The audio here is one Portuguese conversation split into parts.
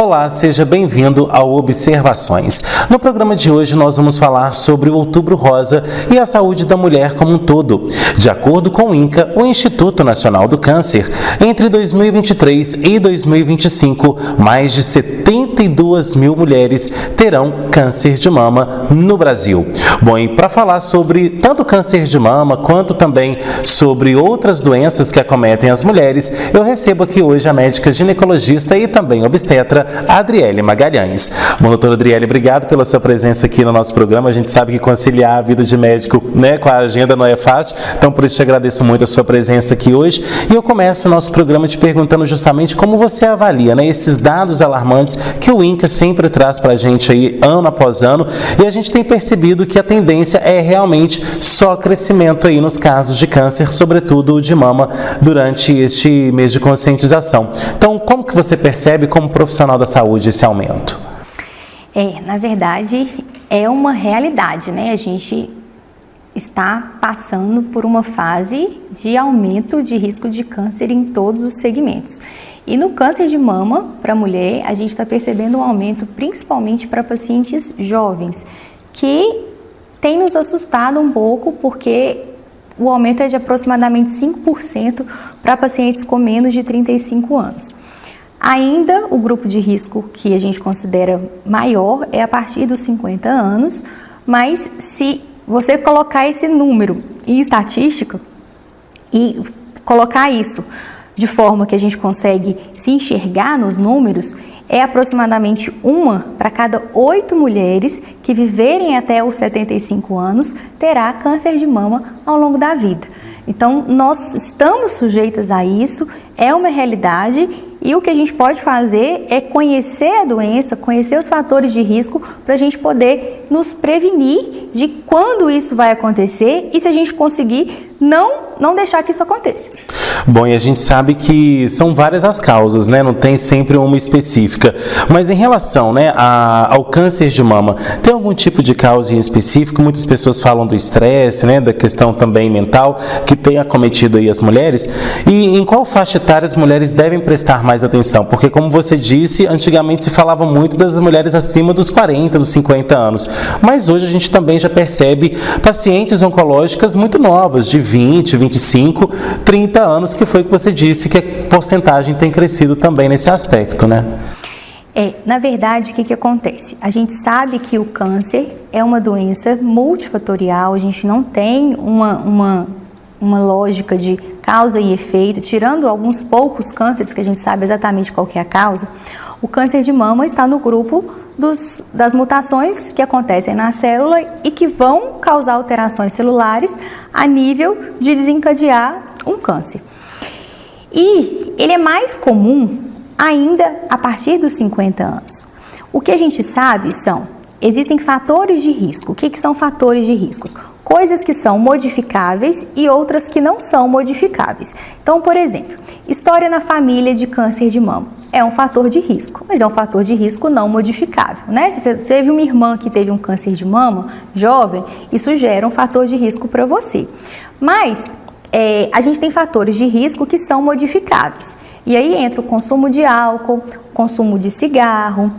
Olá, seja bem-vindo ao Observações. No programa de hoje nós vamos falar sobre o Outubro Rosa e a saúde da mulher como um todo. De acordo com o INCA, o Instituto Nacional do Câncer, entre 2023 e 2025, mais de 72 mil mulheres terão câncer de mama no Brasil. Bom, e para falar sobre tanto câncer de mama quanto também sobre outras doenças que acometem as mulheres, eu recebo aqui hoje a médica ginecologista e também obstetra Adriele Magalhães. Bom, doutora Adriele, obrigado pela sua presença aqui no nosso programa. A gente sabe que conciliar a vida de médico, com a agenda não é fácil, então por isso te agradeço muito a sua presença aqui hoje. E eu começo o nosso programa te perguntando justamente como você avalia, esses dados alarmantes que o INCA sempre traz para a gente aí ano após ano, e a gente tem percebido que a tendência é realmente só crescimento aí nos casos de câncer, sobretudo de mama, durante este mês de conscientização. Então, como que você percebe como profissional da saúde esse aumento? Na verdade, é uma realidade, A gente está passando por uma fase de aumento de risco de câncer em todos os segmentos. E no câncer de mama, para a mulher, a gente está percebendo um aumento principalmente para pacientes jovens, que tem nos assustado um pouco, porque o aumento é de aproximadamente 5% para pacientes com menos de 35 anos. Ainda o grupo de risco que a gente considera maior é a partir dos 50 anos, mas se você colocar esse número em estatística e colocar isso de forma que a gente consegue se enxergar nos números, é aproximadamente uma para cada 8 mulheres que viverem até os 75 anos terá câncer de mama ao longo da vida. Então, nós estamos sujeitas a isso, é uma realidade, e o que a gente pode fazer é conhecer a doença, conhecer os fatores de risco para a gente poder nos prevenir de quando isso vai acontecer e se a gente conseguir não deixar que isso aconteça. Bom, e a gente sabe que são várias as causas, Não tem sempre uma específica. Mas em relação, ao câncer de mama, tem algum tipo de causa em específico? Muitas pessoas falam do estresse, da questão também mental que tem acometido aí as mulheres. E em qual faixa etária as mulheres devem prestar mais atenção? Porque, como você disse, antigamente se falava muito das mulheres acima dos 40, dos 50 anos. Mas hoje a gente também já percebe pacientes oncológicas muito novas, de 20, 25, 30 anos, que foi o que você disse, que a porcentagem tem crescido também nesse aspecto, Na verdade, o que acontece? A gente sabe que o câncer é uma doença multifatorial, a gente não tem uma lógica de causa e efeito, tirando alguns poucos cânceres que a gente sabe exatamente qual que é a causa. O câncer de mama está no grupo das mutações que acontecem na célula e que vão causar alterações celulares a nível de desencadear um câncer. E ele é mais comum ainda a partir dos 50 anos. O que a gente sabe existem fatores de risco. O que são fatores de risco? Coisas que são modificáveis e outras que não são modificáveis. Então, por exemplo, história na família de câncer de mama é um fator de risco, mas é um fator de risco não modificável, Se você teve uma irmã que teve um câncer de mama jovem, isso gera um fator de risco para você. Mas a gente tem fatores de risco que são modificáveis. E aí entra o consumo de álcool, consumo de cigarro,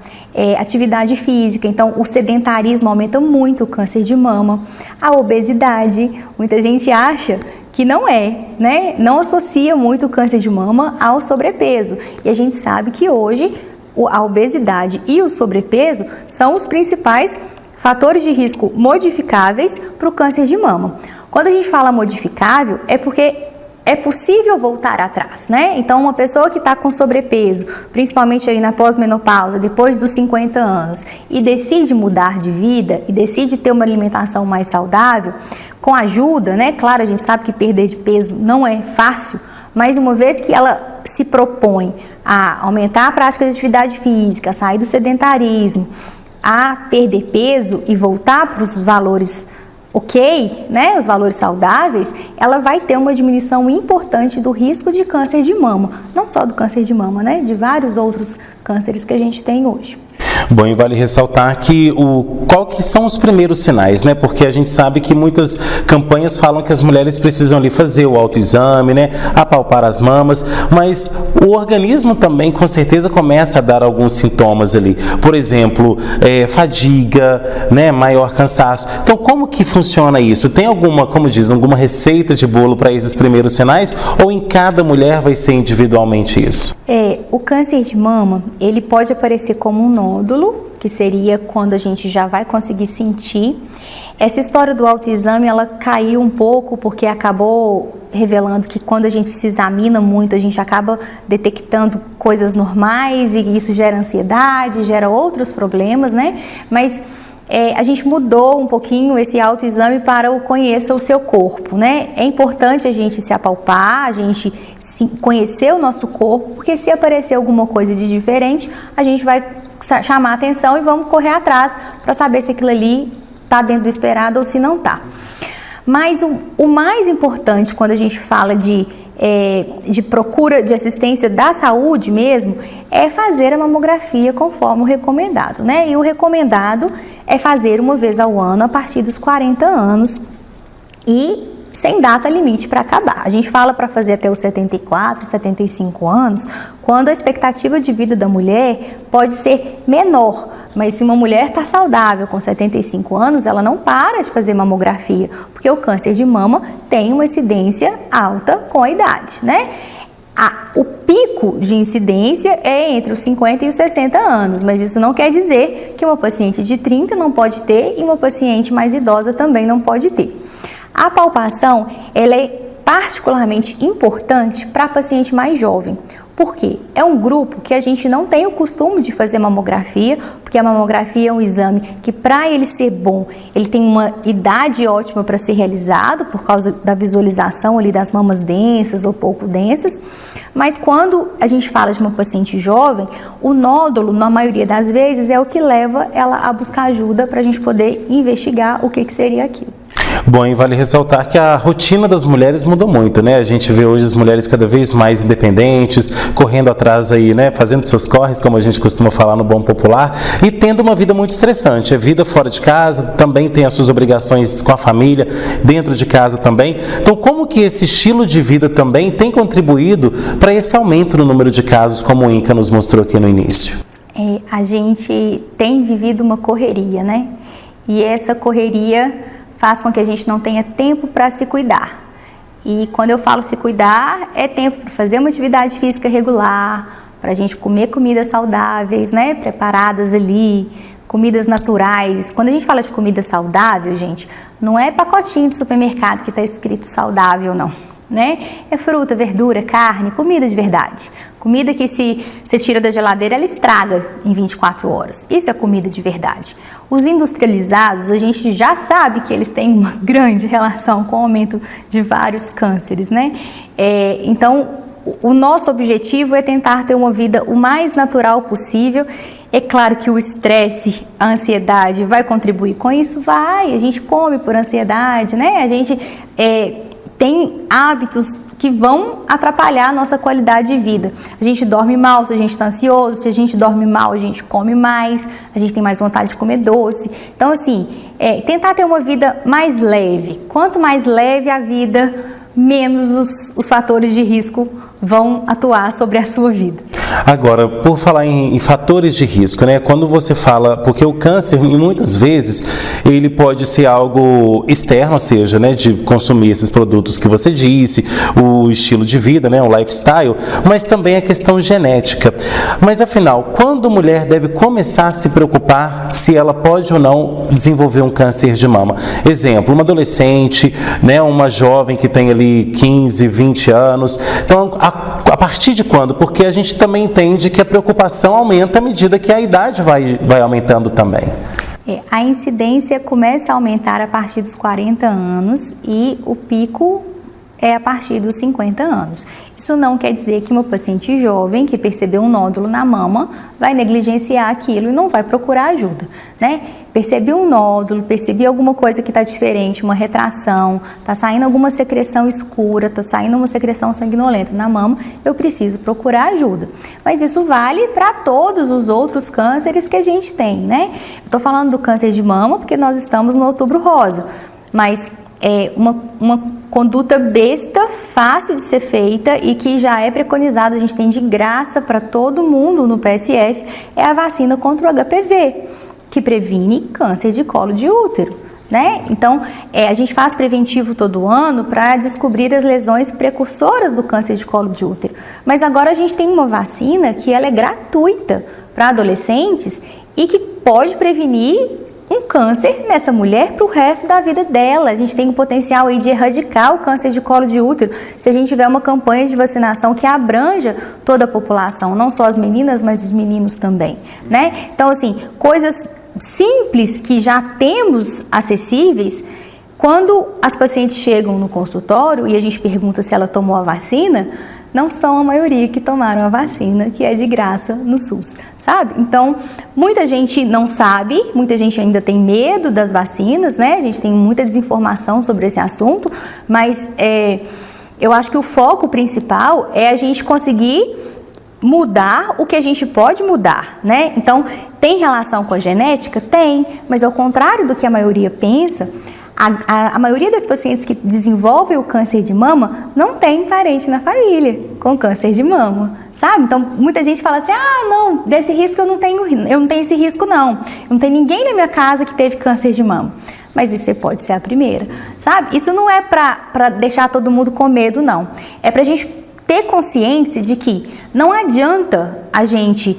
atividade física. Então, o sedentarismo aumenta muito o câncer de mama. A obesidade, muita gente acha que não não associa muito o câncer de mama ao sobrepeso. E a gente sabe que hoje a obesidade e o sobrepeso são os principais fatores de risco modificáveis para o câncer de mama. Quando a gente fala modificável, é porque é possível voltar atrás, Então, uma pessoa que está com sobrepeso, principalmente aí na pós-menopausa, depois dos 50 anos, e decide mudar de vida, e decide ter uma alimentação mais saudável, com ajuda, Claro, a gente sabe que perder de peso não é fácil, mas uma vez que ela se propõe a aumentar a prática de atividade física, a sair do sedentarismo, a perder peso e voltar para os valores os valores saudáveis, ela vai ter uma diminuição importante do risco de câncer de mama. Não só do câncer de mama, De vários outros cânceres que a gente tem hoje. Bom, e vale ressaltar que qual que são os primeiros sinais, né? Porque a gente sabe que muitas campanhas falam que as mulheres precisam ali fazer o autoexame, né? Apalpar as mamas, mas o organismo também com certeza começa a dar alguns sintomas ali. Por exemplo, fadiga, né? Maior cansaço. Então, como que funciona isso? Tem alguma, como diz, alguma receita de bolo para esses primeiros sinais? Ou em cada mulher vai ser individualmente isso? O câncer de mama, ele pode aparecer como um nódulo, que seria quando a gente já vai conseguir sentir. Essa história do autoexame, ela caiu um pouco porque acabou revelando que quando a gente se examina muito, a gente acaba detectando coisas normais e isso gera ansiedade, gera outros problemas, né? Mas a gente mudou um pouquinho esse autoexame para o conheça o seu corpo, né? É importante a gente se apalpar, a gente conhecer o nosso corpo, porque se aparecer alguma coisa de diferente, a gente vai chamar a atenção e vamos correr atrás para saber se aquilo ali está dentro do esperado ou se não está. Mas o mais importante quando a gente fala de procura de assistência da saúde mesmo, é fazer a mamografia conforme o recomendado, né? E o recomendado é fazer uma vez ao ano a partir dos 40 anos e sem data limite para acabar. A gente fala para fazer até os 74, 75 anos, quando a expectativa de vida da mulher pode ser menor. Mas se uma mulher está saudável com 75 anos, ela não para de fazer mamografia, porque o câncer de mama tem uma incidência alta com a idade, né? O pico de incidência é entre os 50 e os 60 anos, mas isso não quer dizer que uma paciente de 30 não pode ter e uma paciente mais idosa também não pode ter. A palpação, ela é particularmente importante para paciente mais jovem. Por quê? É um grupo que a gente não tem o costume de fazer mamografia, porque a mamografia é um exame que, para ele ser bom, ele tem uma idade ótima para ser realizado, por causa da visualização ali das mamas densas ou pouco densas. Mas quando a gente fala de uma paciente jovem, o nódulo, na maioria das vezes, é o que leva ela a buscar ajuda para a gente poder investigar o que seria aquilo. Bom, e vale ressaltar que a rotina das mulheres mudou muito, né? A gente vê hoje as mulheres cada vez mais independentes, correndo atrás aí, né? Fazendo seus corres, como a gente costuma falar no bom popular, e tendo uma vida muito estressante. A vida fora de casa também tem as suas obrigações com a família, dentro de casa também. Então, como que esse estilo de vida também tem contribuído para esse aumento no número de casos, como o INCA nos mostrou aqui no início? A gente tem vivido uma correria, né? E essa correria faz com que a gente não tenha tempo para se cuidar. E quando eu falo se cuidar, é tempo para fazer uma atividade física regular, para a gente comer comidas saudáveis, né, preparadas ali, comidas naturais. Quando a gente fala de comida saudável, gente, não é pacotinho de supermercado que está escrito saudável, não, né? É fruta, verdura, carne, comida de verdade. Comida que se você tira da geladeira, ela estraga em 24 horas. Isso é comida de verdade. Os industrializados, a gente já sabe que eles têm uma grande relação com o aumento de vários cânceres, né? Então, o nosso objetivo é tentar ter uma vida o mais natural possível. É claro que o estresse, a ansiedade vai contribuir com isso? Vai, a gente come por ansiedade, né? A gente tem hábitos que vão atrapalhar a nossa qualidade de vida. A gente dorme mal se a gente está ansioso, se a gente dorme mal a gente come mais, a gente tem mais vontade de comer doce. Então, assim, tentar ter uma vida mais leve. Quanto mais leve a vida, menos os fatores de risco vão atuar sobre a sua vida. Agora, por falar em fatores de risco, né? Quando você fala, porque o câncer, muitas vezes, ele pode ser algo externo, ou seja, né, de consumir esses produtos que você disse, o estilo de vida, né, o lifestyle, mas também a questão genética. Mas, afinal, quando a mulher deve começar a se preocupar se ela pode ou não desenvolver um câncer de mama? Exemplo, uma adolescente, né, uma jovem que tem ali 15, 20 anos. Então, a partir de quando? Porque a gente também entende que a preocupação aumenta à medida que a idade vai aumentando também. A incidência começa a aumentar a partir dos 40 anos e o pico é a partir dos 50 anos. Isso não quer dizer que uma paciente jovem que percebeu um nódulo na mama vai negligenciar aquilo e não vai procurar ajuda, né? Percebi um nódulo, percebi alguma coisa que está diferente, uma retração, está saindo alguma secreção escura, está saindo uma secreção sanguinolenta na mama, eu preciso procurar ajuda. Mas isso vale para todos os outros cânceres que a gente tem, né? Eu estou falando do câncer de mama porque nós estamos no Outubro Rosa, mas é uma conduta besta, fácil de ser feita e que já é preconizada, a gente tem de graça para todo mundo no PSF, é a vacina contra o HPV, que previne câncer de colo de útero, né? Então, a gente faz preventivo todo ano para descobrir as lesões precursoras do câncer de colo de útero. Mas agora a gente tem uma vacina que ela é gratuita para adolescentes e que pode prevenir um câncer nessa mulher para o resto da vida dela. A gente tem o potencial aí de erradicar o câncer de colo de útero se a gente tiver uma campanha de vacinação que abranja toda a população, não só as meninas, mas os meninos também, né? Então, assim, coisas simples que já temos acessíveis. Quando as pacientes chegam no consultório e a gente pergunta se ela tomou a vacina, não são a maioria que tomaram a vacina, que é de graça no SUS, sabe? Então, muita gente não sabe, muita gente ainda tem medo das vacinas, né? A gente tem muita desinformação sobre esse assunto, mas eu acho que o foco principal é a gente conseguir mudar o que a gente pode mudar, né? Então, tem relação com a genética? Tem, mas ao contrário do que a maioria pensa, a maioria das pacientes que desenvolvem o câncer de mama não tem parente na família com câncer de mama, sabe? Então, muita gente fala assim, não, desse risco eu não tenho esse risco não. Eu não tenho ninguém na minha casa que teve câncer de mama. Mas isso você pode ser a primeira, sabe? Isso não é para deixar todo mundo com medo, não. É pra gente ter consciência de que não adianta a gente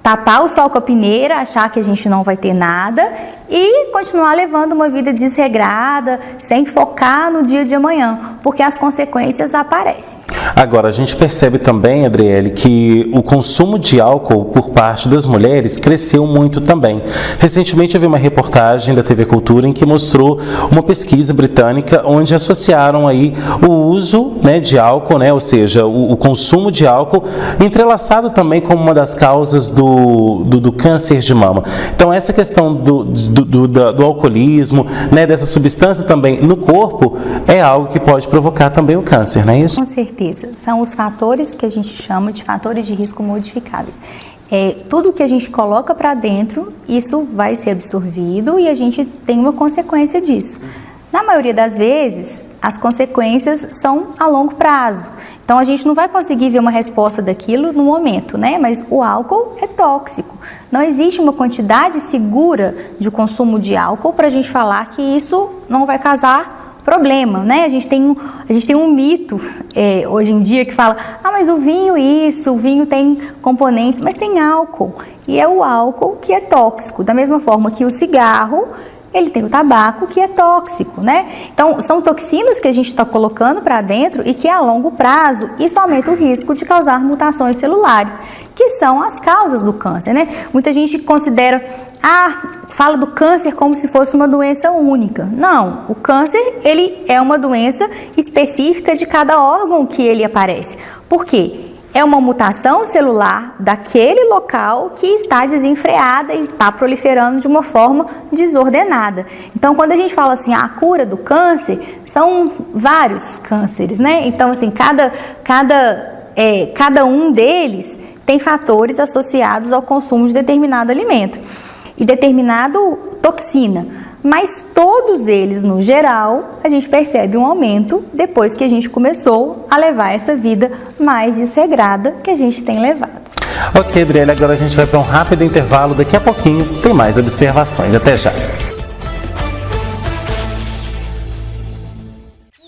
tapar o sol com a peneira, achar que a gente não vai ter nada e continuar levando uma vida desregrada, sem focar no dia de amanhã, porque as consequências aparecem. Agora, a gente percebe também, Adriele, que o consumo de álcool por parte das mulheres cresceu muito também. Recentemente eu vi uma reportagem da TV Cultura em que mostrou uma pesquisa britânica onde associaram aí o uso, né, de álcool, né, ou seja, o consumo de álcool entrelaçado também como uma das causas do câncer de mama. Então, essa questão do alcoolismo, né, dessa substância também no corpo, é algo que pode provocar também o câncer, não é isso? Com certeza. São os fatores que a gente chama de fatores de risco modificáveis. Tudo que a gente coloca para dentro, isso vai ser absorvido e a gente tem uma consequência disso. Na maioria das vezes, as consequências são a longo prazo. Então, a gente não vai conseguir ver uma resposta daquilo no momento, né? Mas o álcool é tóxico. Não existe uma quantidade segura de consumo de álcool para a gente falar que isso não vai causar problema, né? A gente tem um mito hoje em dia que fala, mas o vinho tem componentes, mas tem álcool. E é o álcool que é tóxico, da mesma forma que o cigarro, ele tem o tabaco que é tóxico, né? Então, são toxinas que a gente está colocando para dentro e que a longo prazo isso aumenta o risco de causar mutações celulares, que são as causas do câncer, né? Muita gente considera, fala do câncer como se fosse uma doença única. Não, o câncer, ele é uma doença específica de cada órgão que ele aparece. Por quê? É uma mutação celular daquele local que está desenfreada e está proliferando de uma forma desordenada. Então, quando a gente fala assim, a cura do câncer, são vários cânceres, né? Então, assim, cada um deles tem fatores associados ao consumo de determinado alimento e determinada toxina. Mas todos eles, no geral, a gente percebe um aumento depois que a gente começou a levar essa vida mais desregrada que a gente tem levado. Ok, Adriele, agora a gente vai para um rápido intervalo. Daqui a pouquinho tem mais observações. Até já.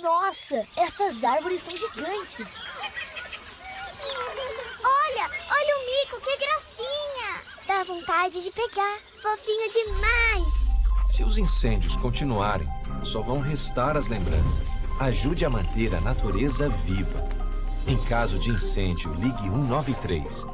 Nossa, essas árvores são gigantes. Olha o mico, que gracinha. Dá vontade de pegar, fofinho demais. Se os incêndios continuarem, só vão restar as lembranças. Ajude a manter a natureza viva. Em caso de incêndio, ligue 193.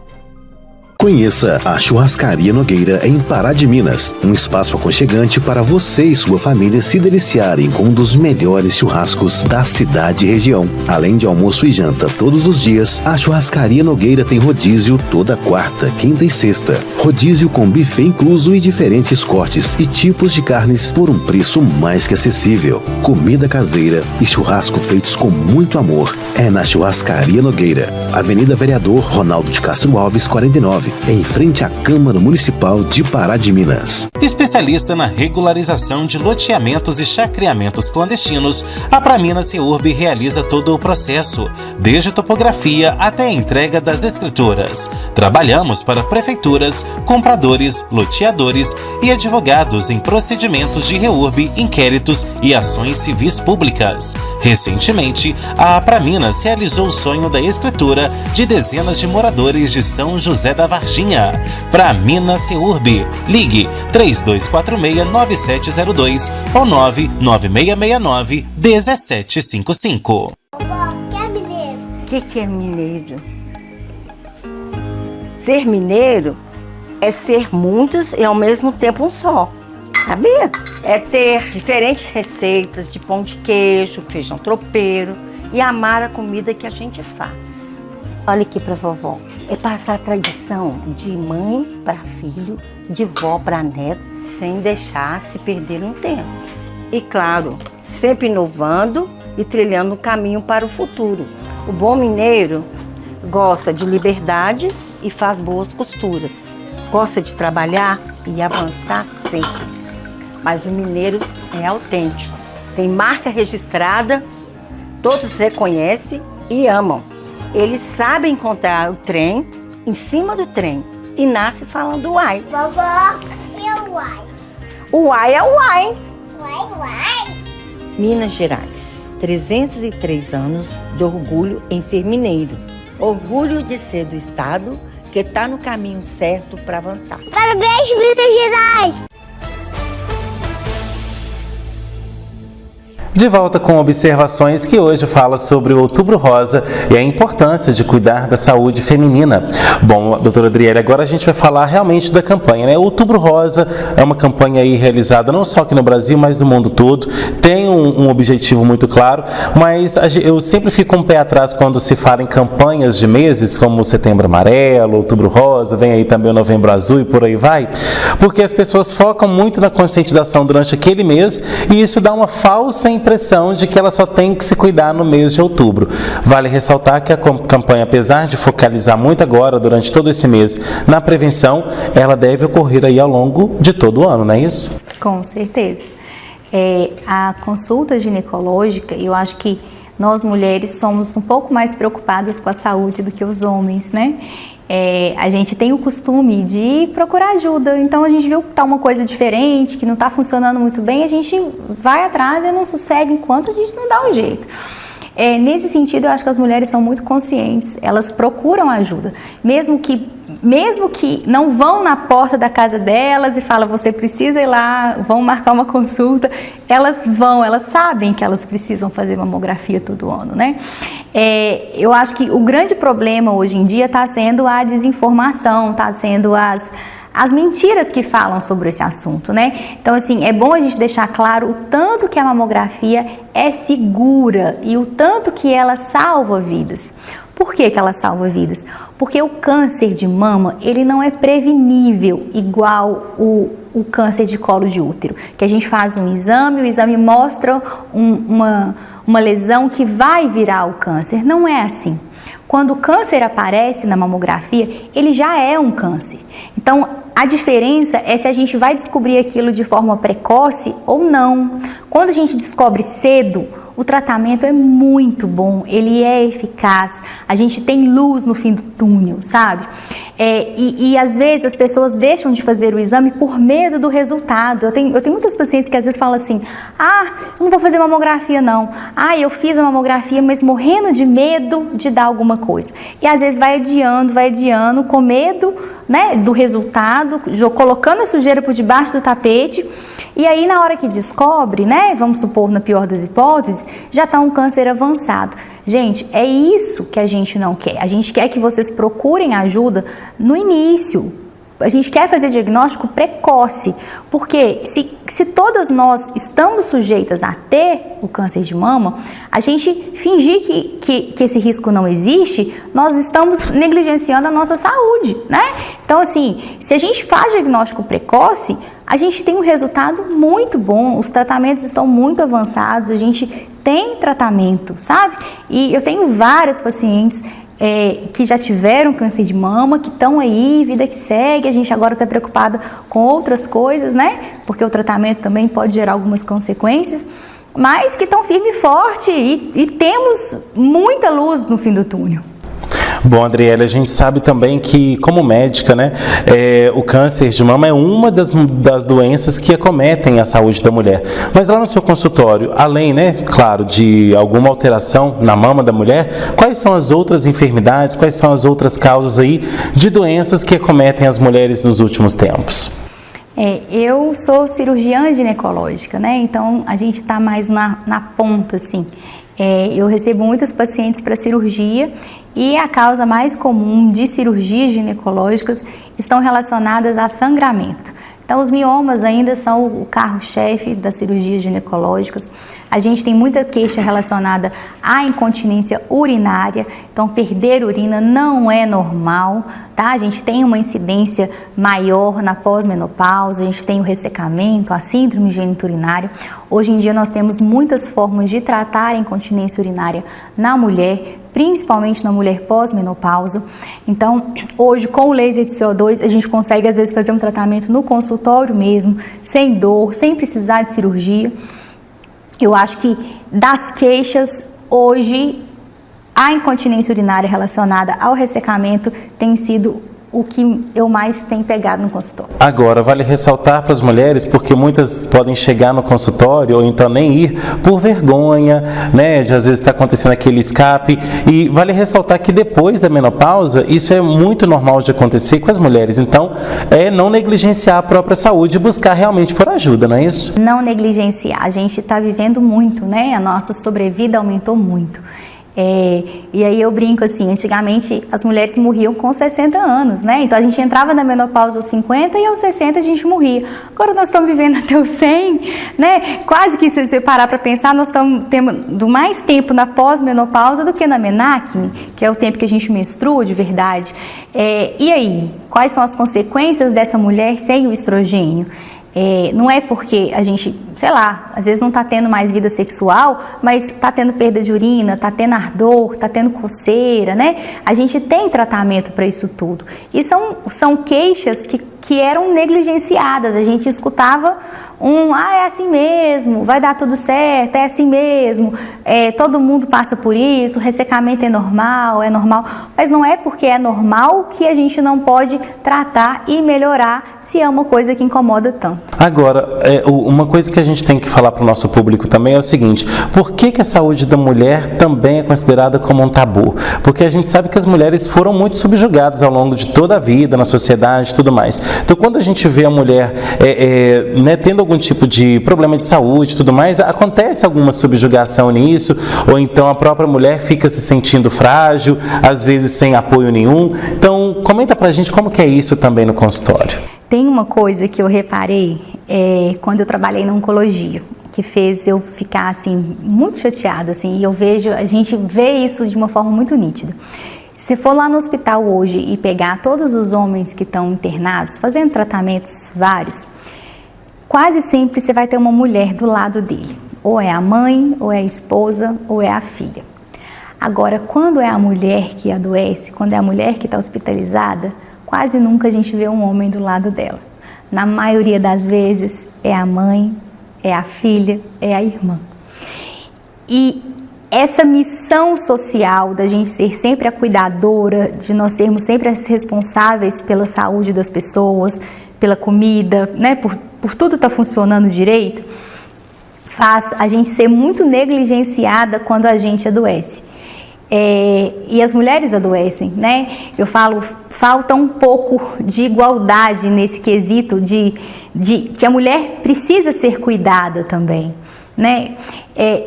Conheça a Churrascaria Nogueira em Pará de Minas, um espaço aconchegante para você e sua família se deliciarem com um dos melhores churrascos da cidade e região. Além de almoço e janta todos os dias, a Churrascaria Nogueira tem rodízio toda quarta, quinta e sexta. Rodízio com buffet incluso e diferentes cortes e tipos de carnes por um preço mais que acessível. Comida caseira e churrasco feitos com muito amor é na Churrascaria Nogueira, Avenida Vereador Ronaldo de Castro Alves, 49, em frente à Câmara Municipal de Pará de Minas. Especialista na regularização de loteamentos e chacreamentos clandestinos, a Praminas Seurb realiza todo o processo, desde topografia até a entrega das escrituras. Trabalhamos para prefeituras, compradores, loteadores e advogados em procedimentos de reurb, inquéritos e ações civis públicas. Recentemente, a Praminas realizou o sonho da escritura de dezenas de moradores de São José da Varginha. Praminas Seurb. Ligue 3246-9702 ou 99669-1755. Vovó, quer mineiro? O que é mineiro? Ser mineiro é ser muitos e ao mesmo tempo um só. Sabia? É ter diferentes receitas de pão de queijo, feijão tropeiro e amar a comida que a gente faz. Olha aqui pra vovó. É passar a tradição de mãe para filho, de vó para neto, sem deixar se perder no tempo. E claro, sempre inovando e trilhando um caminho para o futuro. O bom mineiro gosta de liberdade e faz boas costuras. Gosta de trabalhar e avançar sempre. Mas o mineiro é autêntico. Tem marca registrada, todos reconhecem e amam. Eles sabem encontrar o trem em cima do trem e nasce falando uai. Vovó, e o uai? O uai é o uai. Uai, uai. Minas Gerais, 303 anos de orgulho em ser mineiro. Orgulho de ser do estado que está no caminho certo para avançar. Parabéns, Minas Gerais! De volta com observações que hoje fala sobre o Outubro Rosa e a importância de cuidar da saúde feminina. Bom, doutora Adriele, agora a gente vai falar realmente da campanha, né? Outubro Rosa é uma campanha aí realizada não só aqui no Brasil, mas no mundo todo. Tem um objetivo muito claro, mas eu sempre fico um pé atrás quando se fala em campanhas de meses, como o Setembro Amarelo, Outubro Rosa, vem aí também o Novembro Azul e por aí vai, porque as pessoas focam muito na conscientização durante aquele mês e isso dá uma falsa impressão de que ela só tem que se cuidar no mês de outubro. Vale ressaltar que a campanha, apesar de focalizar muito agora, durante todo esse mês, na prevenção, ela deve ocorrer aí ao longo de todo o ano, não é isso? Com certeza. A consulta ginecológica, eu acho que nós mulheres somos um pouco mais preocupadas com a saúde do que os homens, né? A gente tem o costume de procurar ajuda, então a gente viu que está uma coisa diferente, que não está funcionando muito bem, a gente vai atrás e não sossega enquanto a gente não dá um jeito. Nesse sentido, eu acho que as mulheres são muito conscientes, elas procuram ajuda, mesmo que não vão na porta da casa delas e falam, você precisa ir lá, vão marcar uma consulta, elas sabem que elas precisam fazer mamografia todo ano, né? Eu acho que o grande problema hoje em dia está sendo a desinformação, está sendo as mentiras que falam sobre esse assunto, né? Então, assim, é bom a gente deixar claro o tanto que a mamografia é segura e o tanto que ela salva vidas. Por que ela salva vidas? Porque o câncer de mama, ele não é prevenível igual o câncer de colo de útero, que a gente faz um exame, o exame mostra uma lesão que vai virar o câncer. Não é assim. Quando o câncer aparece na mamografia, ele já é um câncer. Então, a diferença é se a gente vai descobrir aquilo de forma precoce ou não. Quando a gente descobre cedo, o tratamento é muito bom, ele é eficaz, a gente tem luz no fim do túnel, sabe? E às vezes as pessoas deixam de fazer o exame por medo do resultado. Eu tenho muitas pacientes que às vezes falam assim, eu não vou fazer mamografia não. Eu fiz a mamografia, mas morrendo de medo de dar alguma coisa. E às vezes vai adiando, com medo, né, do resultado, colocando a sujeira por debaixo do tapete. E aí na hora que descobre, né, vamos supor, na pior das hipóteses, já está um câncer avançado. Gente, é isso que a gente não quer. A gente quer que vocês procurem ajuda no início. A gente quer fazer diagnóstico precoce, porque se todas nós estamos sujeitas a ter o câncer de mama, a gente fingir que esse risco não existe, nós estamos negligenciando a nossa saúde, né? Então, assim, se a gente faz diagnóstico precoce, a gente tem um resultado muito bom, os tratamentos estão muito avançados, a gente tem tratamento, sabe? E eu tenho várias pacientes que já tiveram câncer de mama, que estão aí, vida que segue, a gente agora está preocupada com outras coisas, né? Porque o tratamento também pode gerar algumas consequências, mas que estão firme e forte e temos muita luz no fim do túnel. Bom, Adriele, a gente sabe também que, como médica, né, o câncer de mama é uma das doenças que acometem a saúde da mulher. Mas lá no seu consultório, além, né, claro, de alguma alteração na mama da mulher, quais são as outras enfermidades, quais são as outras causas aí de doenças que acometem as mulheres nos últimos tempos? Eu sou cirurgiã ginecológica, né? Então a gente está mais na ponta, assim. Eu recebo muitas pacientes para cirurgia e a causa mais comum de cirurgias ginecológicas estão relacionadas a sangramento. Então, os miomas ainda são o carro-chefe das cirurgias ginecológicas. A gente tem muita queixa relacionada à incontinência urinária. Então, perder urina não é normal, tá? A gente tem uma incidência maior na pós-menopausa, a gente tem o ressecamento, a síndrome geniturinária. Hoje em dia, nós temos muitas formas de tratar a incontinência urinária na mulher, principalmente na mulher pós-menopausa. Então, hoje, com o laser de CO2, a gente consegue, às vezes, fazer um tratamento no consultório mesmo, sem dor, sem precisar de cirurgia. Eu acho que das queixas, hoje, a incontinência urinária relacionada ao ressecamento tem sido o que eu mais tenho pegado no consultório. Agora, vale ressaltar para as mulheres, porque muitas podem chegar no consultório ou então nem ir por vergonha, né, de às vezes estar acontecendo aquele escape, e vale ressaltar que depois da menopausa, isso é muito normal de acontecer com as mulheres, então não negligenciar a própria saúde e buscar realmente por ajuda, não é isso? Não negligenciar, a gente está vivendo muito, né, a nossa sobrevida aumentou muito. E aí eu brinco assim, antigamente as mulheres morriam com 60 anos, né? Então a gente entrava na menopausa aos 50 e aos 60 a gente morria. Agora nós estamos vivendo até os 100, né? Quase que se você parar para pensar, nós estamos tendo mais tempo na pós-menopausa do que na menacme, que é o tempo que a gente menstrua de verdade. E aí, quais são as consequências dessa mulher sem o estrogênio? Não é porque a gente, sei lá, às vezes não está tendo mais vida sexual, mas está tendo perda de urina, está tendo ardor, está tendo coceira, né? A gente tem tratamento para isso tudo. E são queixas que eram negligenciadas. A gente escutava é assim mesmo, vai dar tudo certo, é assim mesmo, todo mundo passa por isso, o ressecamento é normal, mas não é porque é normal que a gente não pode tratar e melhorar se é uma coisa que incomoda tanto. Agora, uma coisa que a gente tem que falar para o nosso público também é o seguinte: por que a saúde da mulher também é considerada como um tabu? Porque a gente sabe que as mulheres foram muito subjugadas ao longo de toda a vida, na sociedade e tudo mais. Então, quando a gente vê a mulher tendo algum tipo de problema de saúde e tudo mais, acontece alguma subjugação nisso, ou então a própria mulher fica se sentindo frágil, às vezes sem apoio nenhum. Então, comenta pra gente como que é isso também no consultório. Tem uma coisa que eu reparei quando eu trabalhei na oncologia, que fez eu ficar assim, muito chateada, assim, e a gente vê isso de uma forma muito nítida. Se for lá no hospital hoje e pegar todos os homens que estão internados, fazendo tratamentos vários, quase sempre você vai ter uma mulher do lado dele. Ou é a mãe, ou é a esposa, ou é a filha. Agora, quando é a mulher que adoece, quando é a mulher que está hospitalizada, quase nunca a gente vê um homem do lado dela. Na maioria das vezes, é a mãe, é a filha, é a irmã. E essa missão social da gente ser sempre a cuidadora, de nós sermos sempre as responsáveis pela saúde das pessoas, pela comida, né, por tudo estar funcionando direito, faz a gente ser muito negligenciada quando a gente adoece. E as mulheres adoecem, né? Eu falo, falta um pouco de igualdade nesse quesito de que a mulher precisa ser cuidada também, né?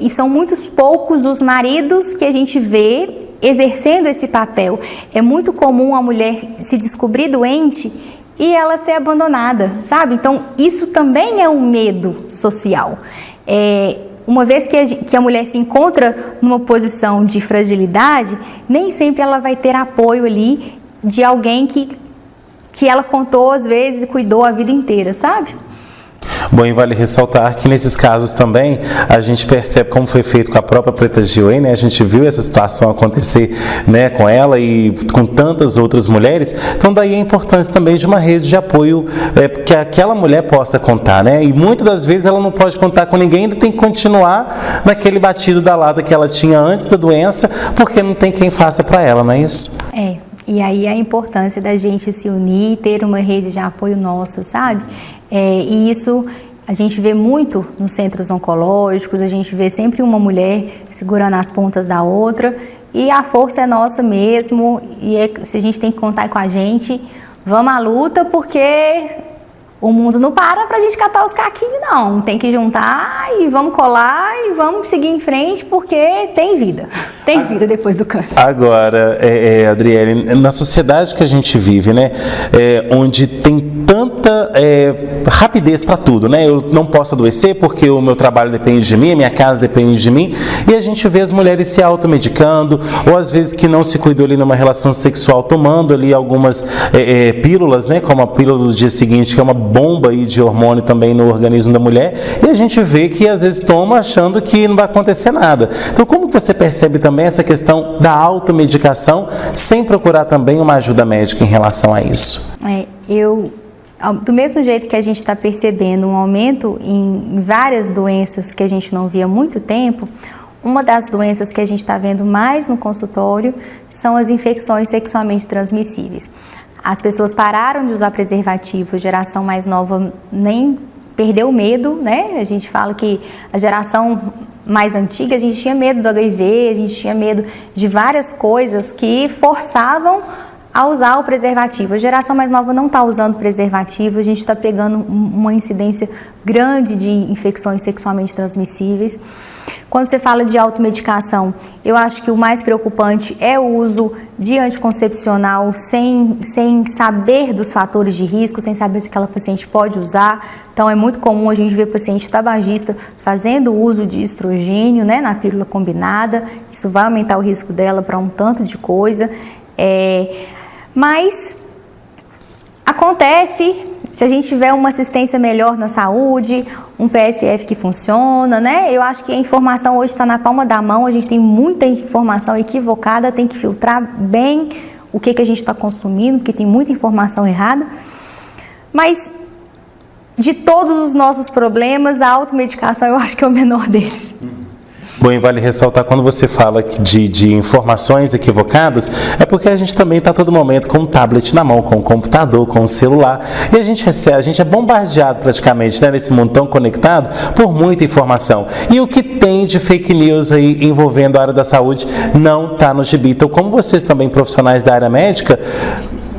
E são muitos poucos os maridos que a gente vê exercendo esse papel. É muito comum a mulher se descobrir doente e ela ser abandonada, sabe? Então, isso também é um medo social. Uma vez que a mulher se encontra numa posição de fragilidade, nem sempre ela vai ter apoio ali de alguém que ela contou às vezes e cuidou a vida inteira, sabe? Bom, e vale ressaltar que nesses casos também a gente percebe como foi feito com a própria Preta Gil, né? A gente viu essa situação acontecer, né, com ela e com tantas outras mulheres. Então daí a importância também de uma rede de apoio que aquela mulher possa contar, né? E muitas das vezes ela não pode contar com ninguém, ainda tem que continuar naquele batido da lata que ela tinha antes da doença, porque não tem quem faça para ela, não é isso? E aí a importância da gente se unir, ter uma rede de apoio nossa, sabe? E isso a gente vê muito nos centros oncológicos, a gente vê sempre uma mulher segurando as pontas da outra, e a força é nossa mesmo, se a gente tem que contar com a gente, vamos à luta, porque o mundo não para pra gente catar os caquinhos, não. Tem que juntar e vamos colar e vamos seguir em frente, porque tem vida. Tem vida depois do câncer. Agora, Adriele, na sociedade que a gente vive, né, onde tem tanta rapidez para tudo, né? Eu não posso adoecer porque o meu trabalho depende de mim, a minha casa depende de mim, e a gente vê as mulheres se automedicando, ou às vezes que não se cuidou ali numa relação sexual, tomando ali algumas pílulas, né, como a pílula do dia seguinte, que é uma bomba aí de hormônio também no organismo da mulher, e a gente vê que às vezes toma achando que não vai acontecer nada. Então, como que você percebe também essa questão da automedicação sem procurar também uma ajuda médica em relação a isso? Do mesmo jeito que a gente está percebendo um aumento em várias doenças que a gente não via há muito tempo, uma das doenças que a gente está vendo mais no consultório são as infecções sexualmente transmissíveis. As pessoas pararam de usar preservativo, a geração mais nova nem perdeu o medo, né? A gente fala que a geração mais antiga, a gente tinha medo do HIV, a gente tinha medo de várias coisas que forçavam a usar o preservativo. A geração mais nova não está usando preservativo, a gente está pegando uma incidência grande de infecções sexualmente transmissíveis. Quando você fala de automedicação, eu acho que o mais preocupante é o uso de anticoncepcional sem saber dos fatores de risco, sem saber se aquela paciente pode usar. Então é muito comum a gente ver paciente tabagista fazendo uso de estrogênio, né, na pílula combinada. Isso vai aumentar o risco dela para um tanto de coisa. Mas acontece, se a gente tiver uma assistência melhor na saúde, um PSF que funciona, né? Eu acho que a informação hoje está na palma da mão, a gente tem muita informação equivocada, tem que filtrar bem o que a gente está consumindo, porque tem muita informação errada. Mas de todos os nossos problemas, a automedicação eu acho que é o menor deles. Bom, e vale ressaltar, quando você fala de informações equivocadas, é porque a gente também está a todo momento com um tablet na mão, com um computador, com um celular, e a gente é bombardeado praticamente, né, nesse mundo tão conectado por muita informação. E o que tem de fake news aí envolvendo a área da saúde não está no gibi. Então, como vocês também profissionais da área médica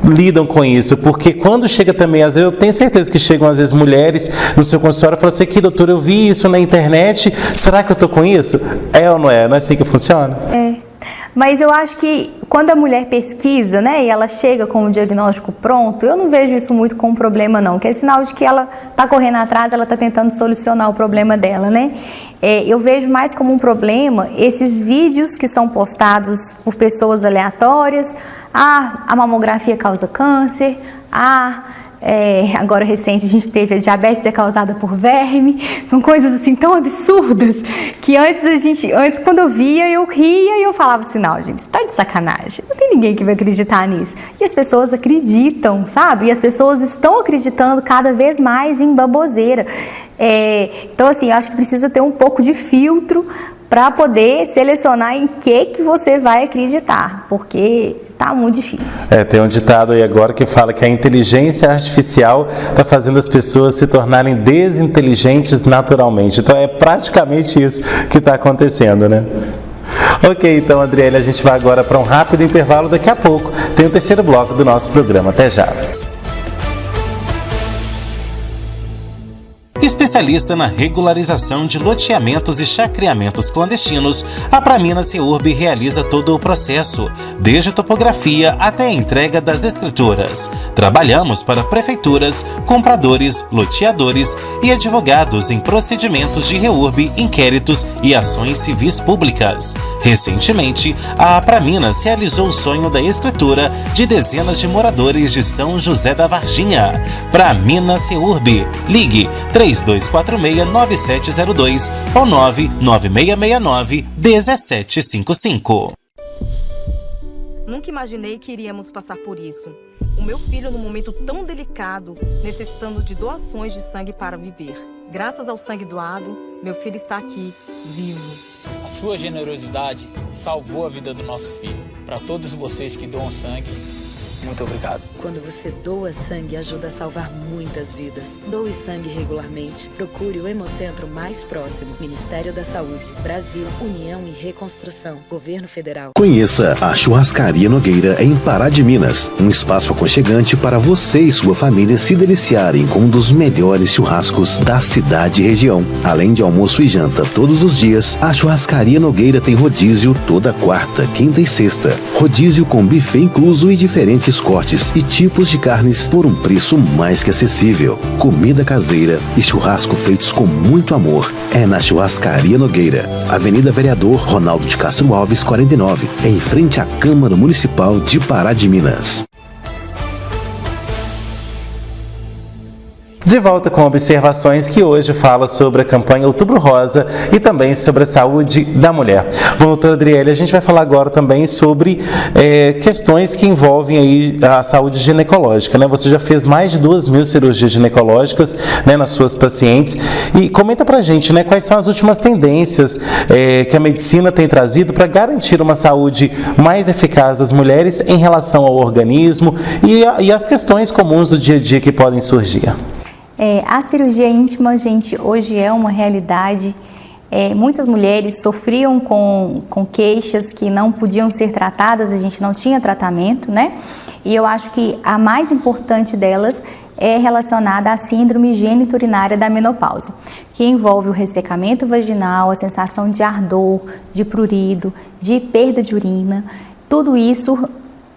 lidam com isso? Porque quando chega também, às vezes, eu tenho certeza que chegam às vezes mulheres no seu consultório e falam assim, aqui doutor, eu vi isso na internet, será que eu estou com isso? É ou não é? Não é assim que funciona? Mas eu acho que quando a mulher pesquisa, né, e ela chega com o diagnóstico pronto, eu não vejo isso muito como um problema não, que é sinal de que ela está correndo atrás, ela está tentando solucionar o problema dela, né? Eu vejo mais como um problema esses vídeos que são postados por pessoas aleatórias, a mamografia causa câncer, agora recente a gente teve a diabetes é causada por verme, são coisas assim tão absurdas que antes quando eu via eu ria e eu falava assim, não gente, tá de sacanagem, não tem ninguém que vai acreditar nisso, e as pessoas acreditam, sabe, e as pessoas estão acreditando cada vez mais em baboseira. Então assim, eu acho que precisa ter um pouco de filtro para poder selecionar em que você vai acreditar, porque tá muito difícil. Tem um ditado aí agora que fala que a inteligência artificial está fazendo as pessoas se tornarem desinteligentes naturalmente. Então é praticamente isso que está acontecendo, né? Ok, então, Adriele, a gente vai agora para um rápido intervalo. Daqui a pouco tem o terceiro bloco do nosso programa. Até já. Especialista na regularização de loteamentos e chacreamentos clandestinos, a Praminas CEURB realiza todo o processo, desde topografia até a entrega das escrituras. Trabalhamos para prefeituras, compradores, loteadores e advogados em procedimentos de REURB, inquéritos e ações civis públicas. Recentemente, a Praminas realizou o sonho da escritura de dezenas de moradores de São José da Varginha. Praminas CEURB. Ligue 3246-9702 ou 99669-1755. Nunca imaginei que iríamos passar por isso. O meu filho, num momento tão delicado, necessitando de doações de sangue para viver. Graças ao sangue doado, meu filho está aqui, vivo. A sua generosidade salvou a vida do nosso filho. Para todos vocês que doam sangue, muito obrigado. Quando você doa sangue, ajuda a salvar muitas vidas. Doe sangue regularmente. Procure o Hemocentro mais próximo. Ministério da Saúde, Brasil, União e Reconstrução, Governo Federal. Conheça a Churrascaria Nogueira em Pará de Minas. Um espaço aconchegante para você e sua família se deliciarem com um dos melhores churrascos da cidade e região. Além de almoço e janta todos os dias, a Churrascaria Nogueira tem rodízio toda quarta, quinta e sexta. Rodízio com buffet incluso e diferentes cortes e tipos de carnes por um preço mais que acessível. Comida caseira e churrasco feitos com muito amor. É na Churrascaria Nogueira, Avenida Vereador Ronaldo de Castro Alves, 49, em frente à Câmara Municipal de Pará de Minas. De volta com observações que hoje fala sobre a campanha Outubro Rosa e também sobre a saúde da mulher. Bom, doutora Adriele, a gente vai falar agora também sobre questões que envolvem aí a saúde ginecológica, né? Você já fez mais de 2.000 cirurgias ginecológicas, né, nas suas pacientes, e comenta pra gente, né, quais são as últimas tendências que a medicina tem trazido para garantir uma saúde mais eficaz das mulheres em relação ao organismo e as questões comuns do dia a dia que podem surgir. A cirurgia íntima, gente, hoje é uma realidade. Muitas mulheres sofriam com queixas que não podiam ser tratadas, a gente não tinha tratamento, né? E eu acho que a mais importante delas é relacionada à síndrome genitururinária da menopausa, que envolve o ressecamento vaginal, a sensação de ardor, de prurido, de perda de urina. Tudo isso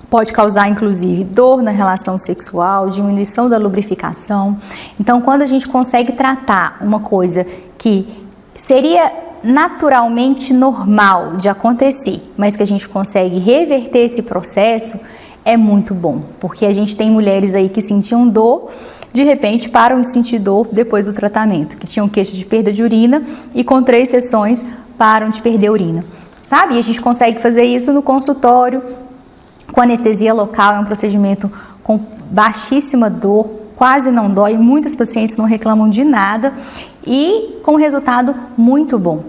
pode causar, inclusive, dor na relação sexual, diminuição da lubrificação. Então, quando a gente consegue tratar uma coisa que seria naturalmente normal de acontecer, mas que a gente consegue reverter esse processo, é muito bom. Porque a gente tem mulheres aí que sentiam dor, de repente param de sentir dor depois do tratamento, que tinham queixa de perda de urina e com 3 sessões param de perder urina. Sabe? E a gente consegue fazer isso no consultório, com anestesia local. É um procedimento com baixíssima dor, quase não dói, muitas pacientes não reclamam de nada e com resultado muito bom.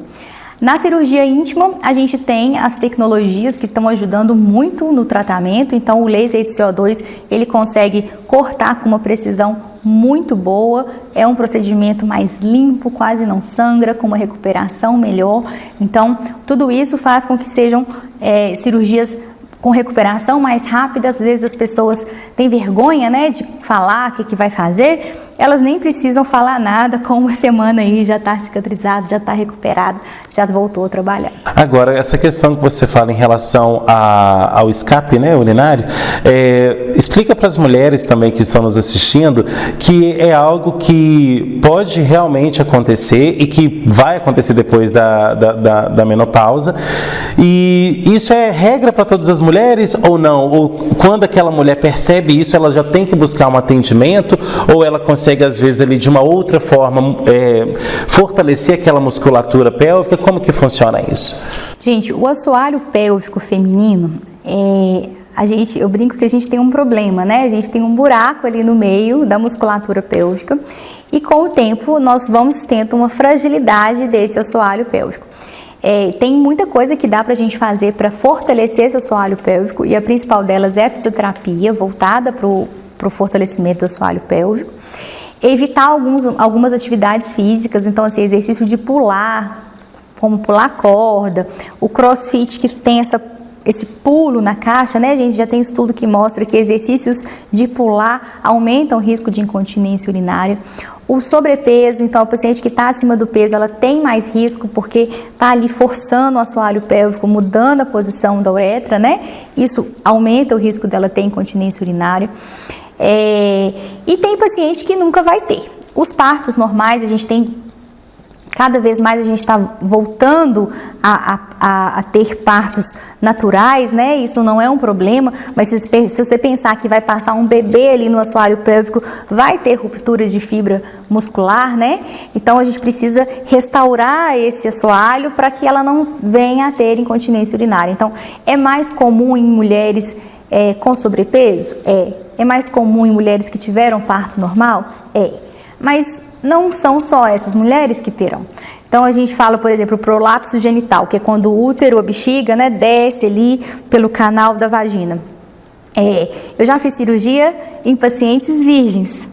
Na cirurgia íntima, a gente tem as tecnologias que estão ajudando muito no tratamento. Então, o laser de CO2, ele consegue cortar com uma precisão muito boa, é um procedimento mais limpo, quase não sangra, com uma recuperação melhor. Então, tudo isso faz com que sejam cirurgias com recuperação mais rápida. Às vezes as pessoas têm vergonha, né, de falar o que vai fazer. Elas nem precisam falar nada, com uma semana aí já está cicatrizado, já está recuperado, já voltou a trabalhar. Agora, essa questão que você fala em relação ao escape, né, urinário, explica para as mulheres também que estão nos assistindo que é algo que pode realmente acontecer e que vai acontecer depois da menopausa. E isso é regra para todas as mulheres ou não? Ou quando aquela mulher percebe isso, ela já tem que buscar um atendimento, ou ela consegue às vezes ali de uma outra forma fortalecer aquela musculatura pélvica? Como que funciona isso? Gente, o assoalho pélvico feminino, eu brinco que a gente tem um problema, né? A gente tem um buraco ali no meio da musculatura pélvica e com o tempo nós vamos tendo uma fragilidade desse assoalho pélvico. Tem muita coisa que dá pra gente fazer para fortalecer esse assoalho pélvico, e a principal delas é a fisioterapia, voltada pro fortalecimento do assoalho pélvico. Evitar algumas atividades físicas, então assim, exercício de pular, como pular corda, o crossfit que tem esse pulo na caixa, né? A gente já tem estudo que mostra que exercícios de pular aumentam o risco de incontinência urinária. O sobrepeso, então a paciente que está acima do peso, ela tem mais risco porque está ali forçando o assoalho pélvico, mudando a posição da uretra, né? Isso aumenta o risco dela ter incontinência urinária. E tem paciente que nunca vai ter. Os partos normais, a gente tem, cada vez mais a gente está voltando a ter partos naturais, né? Isso não é um problema, mas se você pensar que vai passar um bebê ali no assoalho pélvico, vai ter ruptura de fibra muscular, né? Então a gente precisa restaurar esse assoalho para que ela não venha a ter incontinência urinária. Então é mais comum em mulheres com sobrepeso? É mais comum em mulheres que tiveram parto normal? Mas não são só essas mulheres que terão. Então a gente fala, por exemplo, o prolapso genital, que é quando o útero, a bexiga, né, desce ali pelo canal da vagina. Eu já fiz cirurgia em pacientes virgens,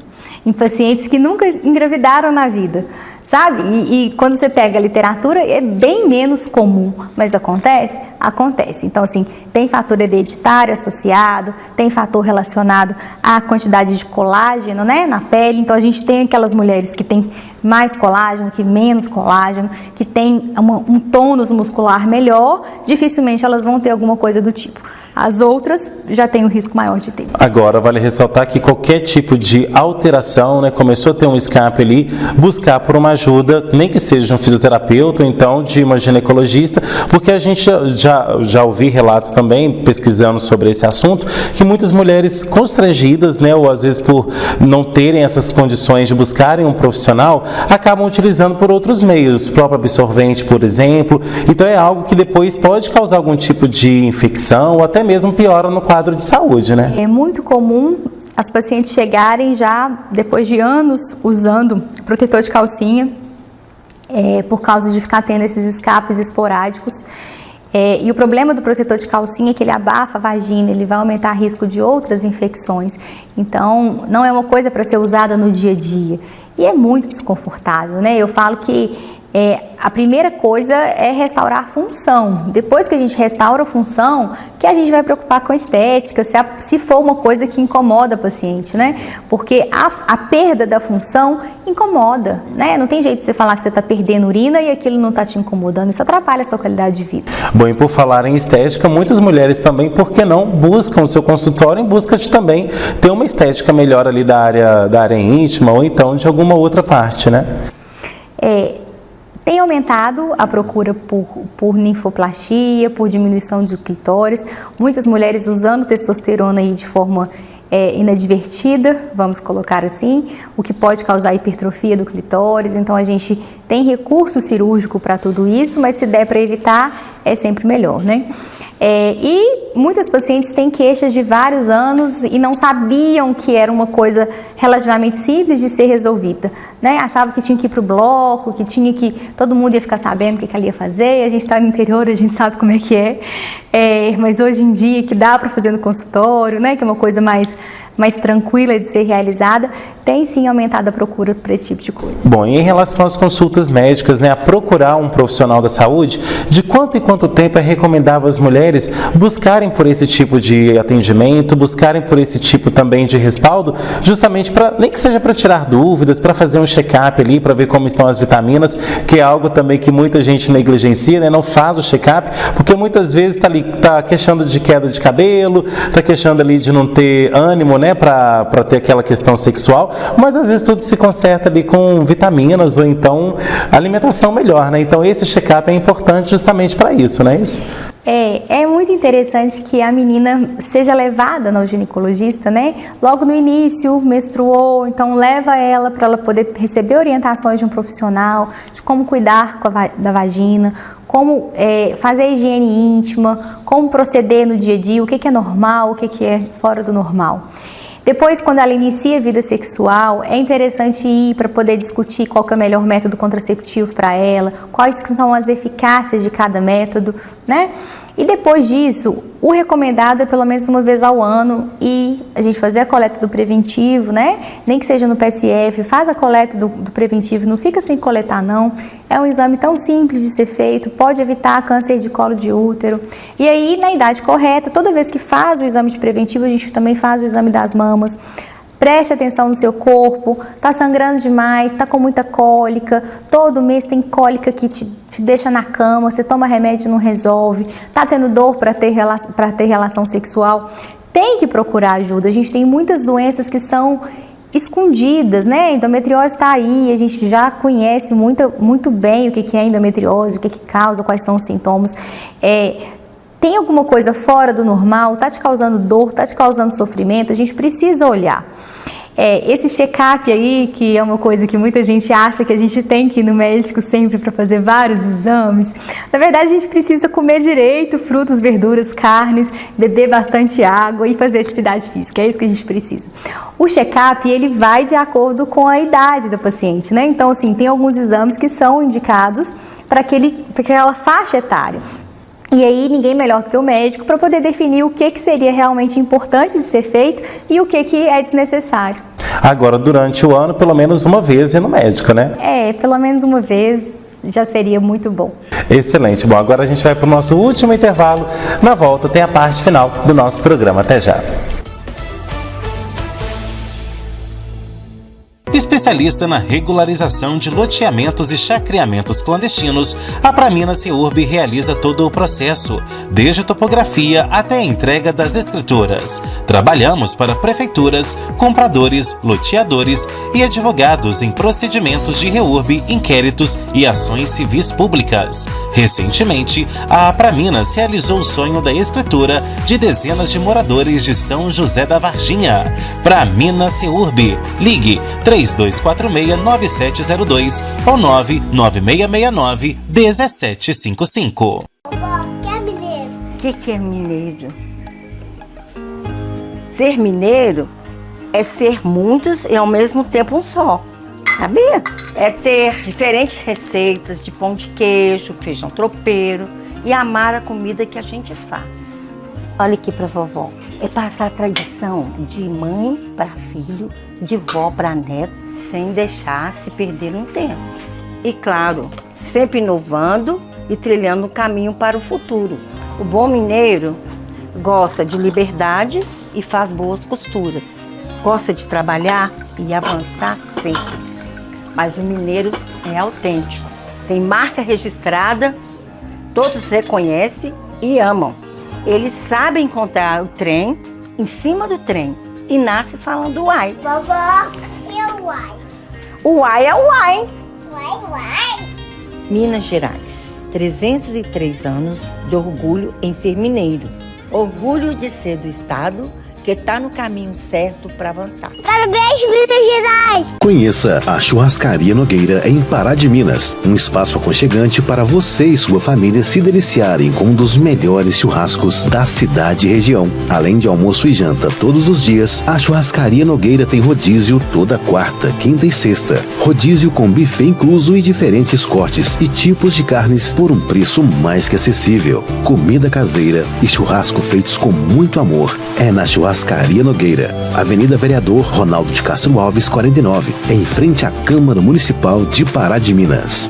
em pacientes que nunca engravidaram na vida, sabe? E quando você pega a literatura, é bem menos comum, mas acontece? Acontece. Então, assim, tem fator hereditário associado, tem fator relacionado à quantidade de colágeno, né, na pele. Então, a gente tem aquelas mulheres que têm mais colágeno, que menos colágeno, que tem um tônus muscular melhor, dificilmente elas vão ter alguma coisa do tipo. As outras já têm um risco maior de ter. Agora, vale ressaltar que qualquer tipo de alteração, né, começou a ter um escape ali, buscar por uma ajuda, nem que seja de um fisioterapeuta ou então de uma ginecologista, porque a gente já ouvi relatos também, pesquisando sobre esse assunto, que muitas mulheres constrangidas, né, ou às vezes por não terem essas condições de buscarem um profissional, acabam utilizando por outros meios, próprio absorvente, por exemplo. Então é algo que depois pode causar algum tipo de infecção ou até mesmo piora no quadro de saúde, né? É muito comum as pacientes chegarem já depois de anos usando protetor de calcinha, por causa de ficar tendo esses escapes esporádicos. E o problema do protetor de calcinha é que ele abafa a vagina, ele vai aumentar o risco de outras infecções. Então, não é uma coisa para ser usada no dia a dia. E é muito desconfortável, né? Eu falo que a primeira coisa é restaurar a função. Depois que a gente restaura a função, que a gente vai preocupar com a estética, se for uma coisa que incomoda a paciente, né? Porque a perda da função incomoda, né? Não tem jeito de você falar que você está perdendo urina e aquilo não está te incomodando. Isso atrapalha a sua qualidade de vida. Bom, e por falar em estética, muitas mulheres também, por que não, buscam o seu consultório em busca de também ter uma estética melhor ali da área íntima ou então de alguma outra parte, né? Tem aumentado a procura por ninfoplastia, por diminuição de clitóris, muitas mulheres usando testosterona aí de forma inadvertida, vamos colocar assim, o que pode causar hipertrofia do clitóris. Então a gente tem recurso cirúrgico para tudo isso, mas se der para evitar, é sempre melhor, né? E muitas pacientes têm queixas de vários anos e não sabiam que era uma coisa relativamente simples de ser resolvida, né? Achavam que tinha que ir para o bloco, que todo mundo ia ficar sabendo o que ela ia fazer. A gente está no interior, a gente sabe como é que mas hoje em dia que dá para fazer no consultório, né? Que é uma coisa mais tranquila de ser realizada, tem sim aumentado a procura por esse tipo de coisa. Bom, e em relação às consultas médicas, né, a procurar um profissional da saúde, de quanto em quanto tempo é recomendável as mulheres buscarem por esse tipo de atendimento, buscarem por esse tipo também de respaldo, justamente para, nem que seja para tirar dúvidas, para fazer um check-up ali, para ver como estão as vitaminas, que é algo também que muita gente negligencia, né, não faz o check-up, porque muitas vezes está queixando de queda de cabelo, está queixando ali de não ter ânimo, né, para ter aquela questão sexual, mas às vezes tudo se conserta ali com vitaminas ou então alimentação melhor, né? Então esse check-up é importante justamente para isso, não é isso? É muito interessante que a menina seja levada no ginecologista, né? Logo no início, menstruou, então leva ela para ela poder receber orientações de um profissional, de como cuidar da vagina, como fazer a higiene íntima, como proceder no dia a dia, o que é normal, o que é fora do normal. Depois, quando ela inicia a vida sexual, é interessante ir para poder discutir qual que é o melhor método contraceptivo para ela, quais são as eficácias de cada método, né? E depois disso, o recomendado é pelo menos uma vez ao ano e a gente fazer a coleta do preventivo, né? Nem que seja no PSF, faz a coleta do preventivo, não fica sem coletar não. É um exame tão simples de ser feito, pode evitar câncer de colo de útero. E aí, na idade correta, toda vez que faz o exame de preventivo, a gente também faz o exame das mamas. Preste atenção no seu corpo, tá sangrando demais, tá com muita cólica, todo mês tem cólica que te deixa na cama, você toma remédio e não resolve, tá tendo dor para ter relação sexual, tem que procurar ajuda. A gente tem muitas doenças que são escondidas, né? A endometriose está aí, a gente já conhece muito bem o que é endometriose, o que causa, quais são os sintomas. Tem alguma coisa fora do normal, está te causando dor, está te causando sofrimento, a gente precisa olhar. Esse check-up aí, que é uma coisa que muita gente acha que a gente tem que ir no médico sempre para fazer vários exames, na verdade a gente precisa comer direito, frutas, verduras, carnes, beber bastante água e fazer atividade física, é isso que a gente precisa. O check-up, ele vai de acordo com a idade do paciente, né? Então, assim, tem alguns exames que são indicados para aquela faixa etária. E aí, ninguém melhor do que o médico para poder definir o que seria realmente importante de ser feito e o que é desnecessário. Agora, durante o ano, pelo menos uma vez ir no médico, né? Pelo menos uma vez já seria muito bom. Excelente. Bom, agora a gente vai para o nosso último intervalo. Na volta tem a parte final do nosso programa. Até já. Especialista na regularização de loteamentos e chacreamentos clandestinos, a Praminas Seurb realiza todo o processo, desde topografia até a entrega das escrituras. Trabalhamos para prefeituras, compradores, loteadores e advogados em procedimentos de REURB, inquéritos e ações civis públicas. Recentemente, a Praminas realizou o sonho da escritura de dezenas de moradores de São José da Varginha. Praminas Seurb. Ligue 3246-9702 ou 99669-1755. Que é mineiro? O que é mineiro? Ser mineiro é ser muitos e ao mesmo tempo um só. Sabia? É ter diferentes receitas de pão de queijo, feijão tropeiro e amar a comida que a gente faz. Olha aqui pra vovó. É passar a tradição de mãe para filho, de vó para neto, sem deixar se perder no tempo. E claro, sempre inovando e trilhando um caminho para o futuro. O bom mineiro gosta de liberdade e faz boas costuras. Gosta de trabalhar e avançar sempre. Mas o mineiro é autêntico. Tem marca registrada, todos reconhecem e amam. Eles sabem encontrar o trem em cima do trem e nasce falando uai. Vovó, e o uai? O uai é o uai. Uai, uai. Minas Gerais, 303 anos de orgulho em ser mineiro. Orgulho de ser do estado que está no caminho certo para avançar. Parabéns, Minas Gerais! Conheça a Churrascaria Nogueira em Pará de Minas, um espaço aconchegante para você e sua família se deliciarem com um dos melhores churrascos da cidade e região. Além de almoço e janta todos os dias, a Churrascaria Nogueira tem rodízio toda quarta, quinta e sexta. Rodízio com buffet incluso e diferentes cortes e tipos de carnes por um preço mais que acessível. Comida caseira e churrasco feitos com muito amor. É na Churrascaria Nogueira, Avenida Vereador Ronaldo de Castro Alves, 49, em frente à Câmara Municipal de Pará de Minas.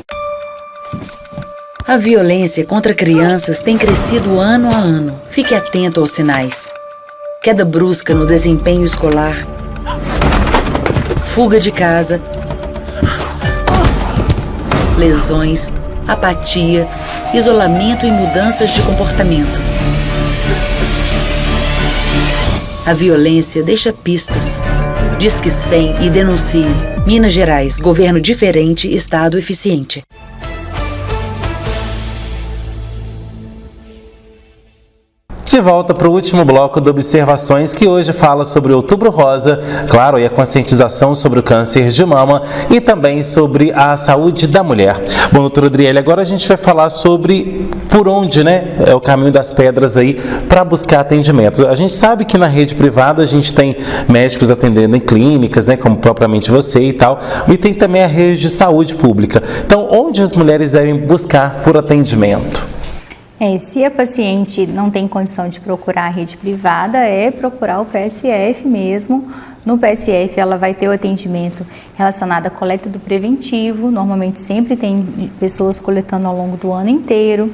A violência contra crianças tem crescido ano a ano. Fique atento aos sinais. Queda brusca no desempenho escolar, fuga de casa, lesões, apatia, isolamento e mudanças de comportamento. A violência deixa pistas. Disque 100 e denuncie. Minas Gerais, governo diferente, estado eficiente. De volta para o último bloco de Observações, que hoje fala sobre o Outubro Rosa, claro, e a conscientização sobre o câncer de mama e também sobre a saúde da mulher. Bom, doutora Adriele, agora a gente vai falar sobre por onde, né, é o caminho das pedras aí para buscar atendimento. A gente sabe que na rede privada a gente tem médicos atendendo em clínicas, né, como propriamente você e tal, e tem também a rede de saúde pública. Então, onde as mulheres devem buscar por atendimento? Se a paciente não tem condição de procurar a rede privada, é procurar o PSF mesmo. No PSF ela vai ter o atendimento relacionado à coleta do preventivo, normalmente sempre tem pessoas coletando ao longo do ano inteiro.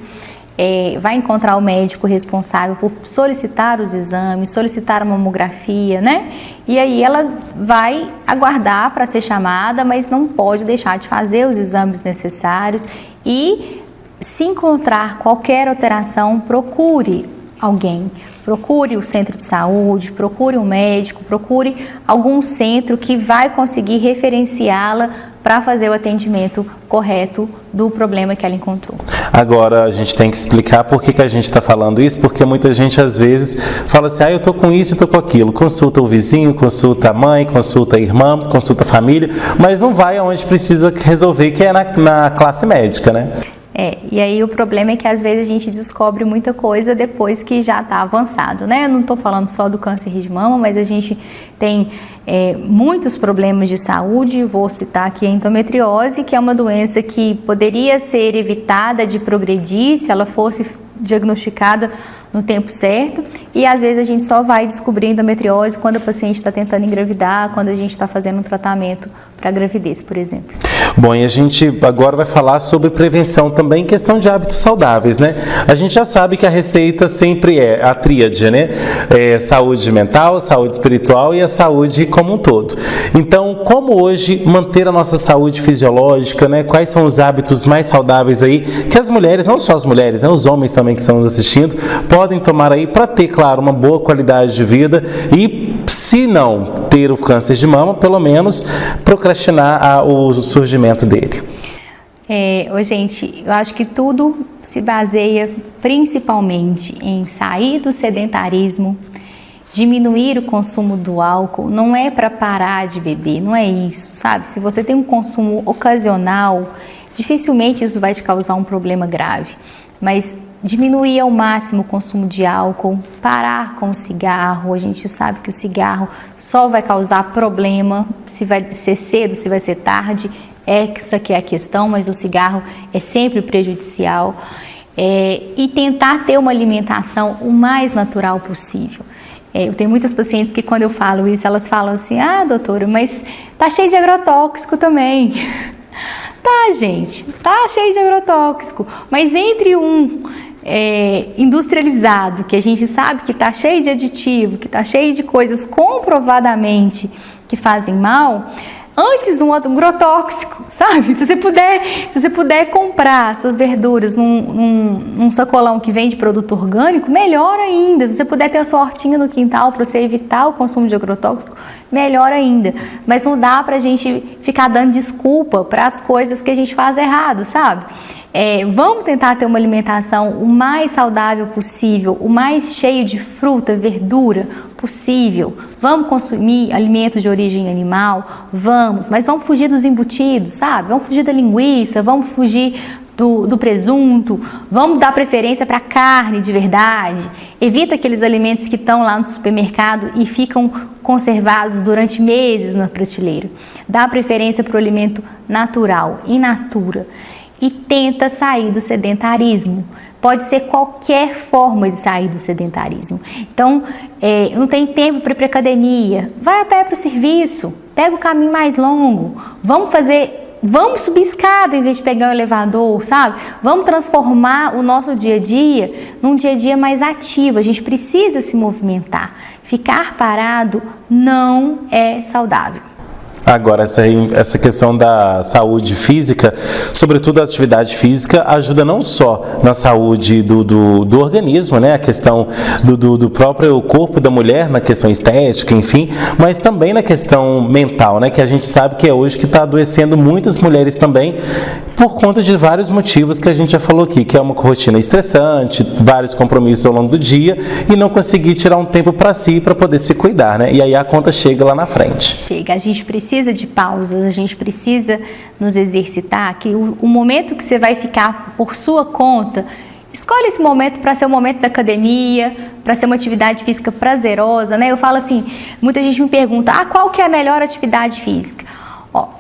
vai encontrar o médico responsável por solicitar os exames, solicitar a mamografia, né? E aí ela vai aguardar para ser chamada, mas não pode deixar de fazer os exames necessários e, se encontrar qualquer alteração, procure alguém. Procure o centro de saúde, procure um médico, procure algum centro que vai conseguir referenciá-la para fazer o atendimento correto do problema que ela encontrou. Agora, a gente tem que explicar por que a gente está falando isso, porque muita gente às vezes fala assim, eu estou com isso, estou com aquilo. Consulta o vizinho, consulta a mãe, consulta a irmã, consulta a família, mas não vai aonde precisa resolver, que é na classe médica, né? E aí o problema é que às vezes a gente descobre muita coisa depois que já está avançado, né? Eu não estou falando só do câncer de mama, mas a gente tem muitos problemas de saúde. Vou citar aqui a endometriose, que é uma doença que poderia ser evitada de progredir se ela fosse diagnosticada no tempo certo, e às vezes a gente só vai descobrir endometriose quando a paciente está tentando engravidar, quando a gente está fazendo um tratamento para gravidez, por exemplo. Bom, e a gente agora vai falar sobre prevenção também, questão de hábitos saudáveis, né? A gente já sabe que a receita sempre é a tríade, né? Saúde mental, saúde espiritual e a saúde como um todo. Então, como hoje manter a nossa saúde fisiológica, né? Quais são os hábitos mais saudáveis aí que as mulheres, não só as mulheres, né? Os homens também que estão nos assistindo, podem tomar aí para ter, claro, uma boa qualidade de vida e, se não ter o câncer de mama, pelo menos procrastinar o surgimento dele. Gente, eu acho que tudo se baseia principalmente em sair do sedentarismo, diminuir o consumo do álcool. Não é para parar de beber, não é isso, sabe? Se você tem um consumo ocasional, dificilmente isso vai te causar um problema grave, mas diminuir ao máximo o consumo de álcool, parar com o cigarro. A gente sabe que o cigarro só vai causar problema, se vai ser cedo, se vai ser tarde, essa que é a questão, mas o cigarro é sempre prejudicial. E tentar ter uma alimentação o mais natural possível. Eu tenho muitas pacientes que, quando eu falo isso, elas falam assim, doutora, mas tá cheio de agrotóxico também. Tá, gente, tá cheio de agrotóxico, mas entre industrializado, que a gente sabe que tá cheio de aditivo, que tá cheio de coisas comprovadamente que fazem mal, antes um agrotóxico, sabe? Se você puder comprar suas verduras num sacolão que vem de produto orgânico, melhor ainda. Se você puder ter a sua hortinha no quintal para você evitar o consumo de agrotóxico, melhor ainda. Mas não dá pra gente ficar dando desculpa para as coisas que a gente faz errado, sabe? Vamos tentar ter uma alimentação o mais saudável possível, o mais cheio de fruta, verdura possível. Vamos consumir alimentos de origem animal? Mas vamos fugir dos embutidos, sabe? Vamos fugir da linguiça, vamos fugir do presunto, vamos dar preferência para carne de verdade. Evita aqueles alimentos que estão lá no supermercado e ficam conservados durante meses na prateleira. Dá preferência para o alimento natural, in natura. E tenta sair do sedentarismo. Pode ser qualquer forma de sair do sedentarismo. Então, não tem tempo para ir para a academia, vai a pé para o serviço, pega o caminho mais longo, vamos subir escada em vez de pegar o elevador, sabe? Vamos transformar o nosso dia a dia num dia a dia mais ativo. A gente precisa se movimentar. Ficar parado não é saudável. Agora, essa questão da saúde física, sobretudo a atividade física, ajuda não só na saúde do organismo, né? A questão do próprio corpo da mulher, na questão estética, enfim, mas também na questão mental, né? Que a gente sabe que é hoje que está adoecendo muitas mulheres também, por conta de vários motivos que a gente já falou aqui, que é uma rotina estressante, vários compromissos ao longo do dia e não conseguir tirar um tempo para si, para poder se cuidar, né? E aí a conta chega lá na frente. Chega, a gente precisa de pausas, a gente precisa nos exercitar, que o momento que você vai ficar por sua conta, escolhe esse momento para ser o momento da academia, para ser uma atividade física prazerosa, né? Eu falo assim, muita gente me pergunta, qual que é a melhor atividade física?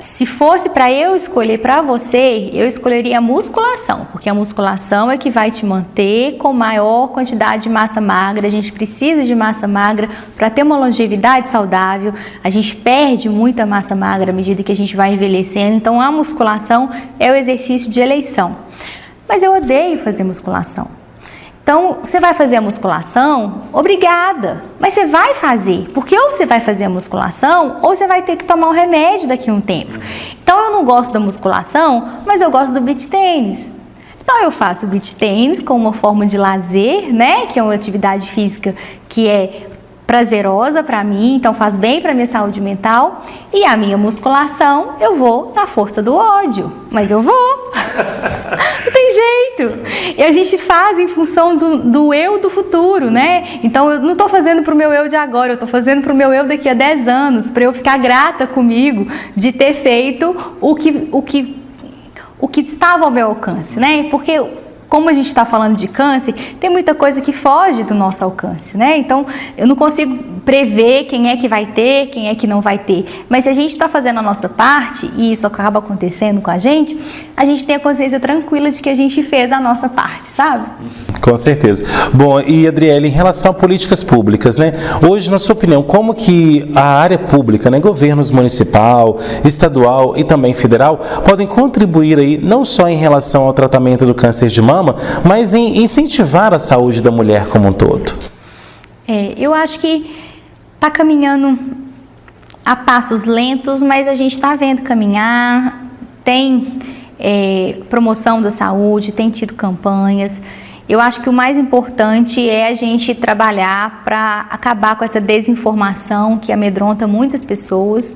Se fosse para eu escolher para você, eu escolheria a musculação, porque a musculação é que vai te manter com maior quantidade de massa magra. A gente precisa de massa magra para ter uma longevidade saudável. A gente perde muita massa magra à medida que a gente vai envelhecendo, então a musculação é o exercício de eleição. Mas eu odeio fazer musculação. Então, você vai fazer a musculação? Obrigada, mas você vai fazer, porque ou você vai fazer a musculação ou você vai ter que tomar um remédio daqui a um tempo. Então, eu não gosto da musculação, mas eu gosto do beach tênis. Então, eu faço beach tênis como uma forma de lazer, né? Que é uma atividade física que é prazerosa para mim, então faz bem para minha saúde mental. E a minha musculação, eu vou na força do ódio, mas eu vou. Não tem jeito. E a gente faz em função do eu do futuro, né? Então eu não estou fazendo para o meu eu de agora, eu estou fazendo para o meu eu daqui a 10 anos, para eu ficar grata comigo de ter feito o que estava ao meu alcance, né? Porque como a gente está falando de câncer, tem muita coisa que foge do nosso alcance, né? Então, eu não consigo prever quem é que vai ter, quem é que não vai ter. Mas se a gente está fazendo a nossa parte, e isso acaba acontecendo com a gente tem a consciência tranquila de que a gente fez a nossa parte, sabe? Com certeza. Bom, e Adriele, em relação a políticas públicas, né? Hoje, na sua opinião, como que a área pública, né, governos municipal, estadual e também federal, podem contribuir aí, não só em relação ao tratamento do câncer de mama, mas em incentivar a saúde da mulher como um todo? Eu acho que está caminhando a passos lentos, mas a gente está vendo caminhar, tem promoção da saúde, tem tido campanhas. Eu acho que o mais importante é a gente trabalhar para acabar com essa desinformação que amedronta muitas pessoas.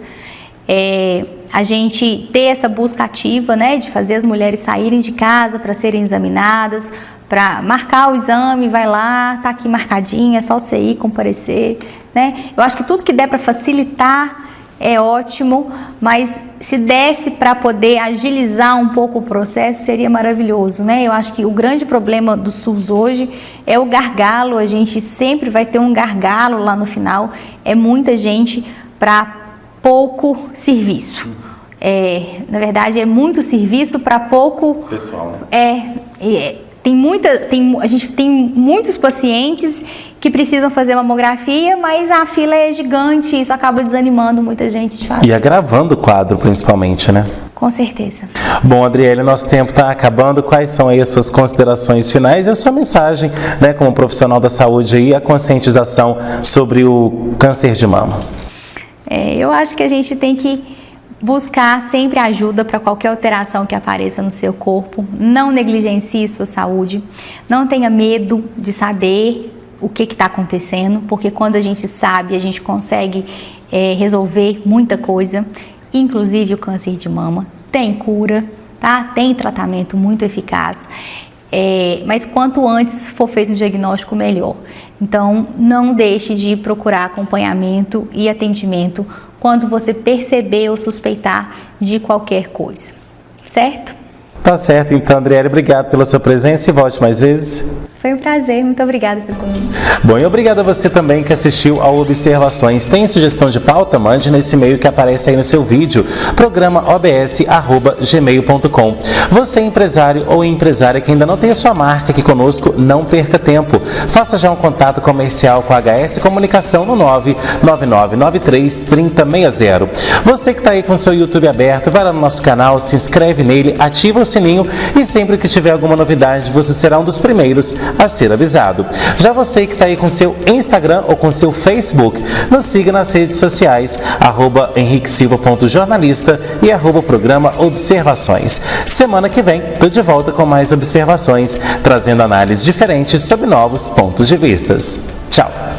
A gente ter essa busca ativa, né, de fazer as mulheres saírem de casa para serem examinadas, para marcar o exame, vai lá, tá aqui marcadinha, é só você ir comparecer, né? Eu acho que tudo que der para facilitar é ótimo, mas se desse para poder agilizar um pouco o processo, seria maravilhoso, né? Eu acho que o grande problema do SUS hoje é o gargalo, a gente sempre vai ter um gargalo lá no final, é muita gente para pouco serviço. Na verdade, é muito serviço para pouco pessoal, né? A gente tem muitos pacientes que precisam fazer mamografia, mas a fila é gigante e isso acaba desanimando muita gente de fazer. E agravando o quadro, principalmente, né? Com certeza. Bom, Adriele, nosso tempo está acabando. Quais são aí as suas considerações finais e a sua mensagem, né, como profissional da saúde aí, a conscientização sobre o câncer de mama? Eu acho que a gente tem que buscar sempre ajuda para qualquer alteração que apareça no seu corpo. Não negligencie sua saúde. Não tenha medo de saber o que está acontecendo, porque quando a gente sabe, a gente consegue resolver muita coisa, inclusive o câncer de mama. Tem cura, tá? Tem tratamento muito eficaz. Mas quanto antes for feito o diagnóstico, melhor. Então, não deixe de procurar acompanhamento e atendimento quando você perceber ou suspeitar de qualquer coisa, certo? Tá certo, então, Adriele, obrigado pela sua presença e volte mais vezes. Foi um prazer, muito obrigada pelo convite. Bom, e obrigado a você também que assistiu ao Observações. Tem sugestão de pauta? Mande nesse e-mail que aparece aí no seu vídeo, programaobs@gmail.com. Você é empresário ou empresária que ainda não tem a sua marca aqui conosco, não perca tempo. Faça já um contato comercial com a HS Comunicação no 999933060. Você que está aí com o seu YouTube aberto, vai lá no nosso canal, se inscreve nele, ativa o sininho e sempre que tiver alguma novidade, você será um dos primeiros a ser avisado. Já você que está aí com seu Instagram ou com seu Facebook, nos siga nas redes sociais, @henriquesilva.jornalista e @programa Observações. Semana que vem, estou de volta com mais observações, trazendo análises diferentes sobre novos pontos de vista. Tchau!